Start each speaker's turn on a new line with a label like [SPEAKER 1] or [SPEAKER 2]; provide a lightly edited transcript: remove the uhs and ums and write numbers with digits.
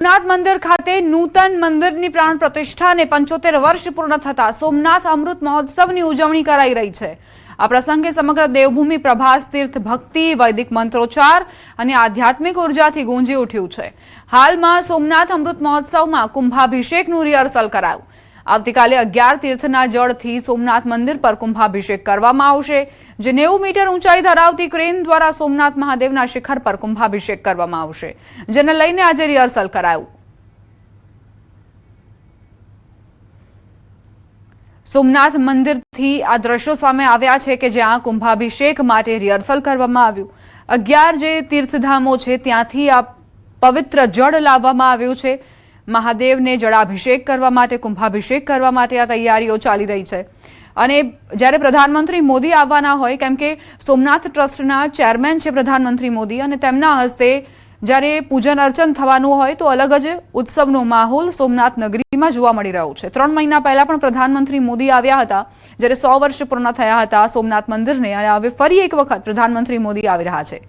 [SPEAKER 1] સોમનાથ મંદિર ખાતે નૂતન મંદિરની પ્રાણ પ્રતિષ્ઠાને 75 વર્ષ પૂર્ણ થતા સોમનાથ અમૃત મહોત્સવની ઉજવણી કરાઈ રહી છે। આ પ્રસંગે સમગ્ર દેવભૂમિ પ્રભાસ તીર્થ ભક્તિ, વૈદિક મંત્રોચ્ચાર અને આધ્યાત્મિક ઉર્જાથી ગુંજી ઉઠ્યું છે। હાલમાં સોમનાથ અમૃત મહોત્સવમાં કુંભાભિષેકનું રિહર્સલ કરાયું। આવતીકાલે 11 તીર્થના જળથી સોમનાથ મંદિર પર કુંભાભિષેક કરવામાં આવશે, જે 90 મીટર ઊંચાઈ ધરાવતી ક્રેન દ્વારા સોમનાથ મહાદેવના શિખર પર કુંભાભિષેક કરવામાં આવશે, જેને લઈને આજે રિહર્સલ કરાયું। સોમનાથ મંદિરથી આ દ્રશ્યો સામે આવ્યા છે કે જ્યાં કુંભાભિષેક માટે રિહર્સલ કરવામાં આવ્યું। 11 જે તીર્થધામો છે ત્યાંથી આ પવિત્ર જળ લાવવામાં આવ્યું છે। મહાદેવને જળાભિષેક કરવા માટે, કુંભાભિષેક કરવા માટે આ તૈયારીઓ ચાલી રહી છે। અને જ્યારે પ્રધાનમંત્રી મોદી આવવાના હોય, કેમ કે સોમનાથ ટ્રસ્ટના ચેરમેન છે પ્રધાનમંત્રી મોદી, અને તેમના હસ્તે જ્યારે પૂજન અર્ચન થવાનું હોય તો અલગ જ ઉત્સવનો માહોલ સોમનાથ નગરીમાં જોવા મળી રહ્યો છે। 3 મહિના પહેલા પણ પ્રધાનમંત્રી મોદી આવ્યા હતા, જ્યારે 100 વર્ષ પૂર્ણ થયા હતા સોમનાથ મંદિરને, અને હવે ફરી એક વખત પ્રધાનમંત્રી મોદી આવી રહ્યા છે।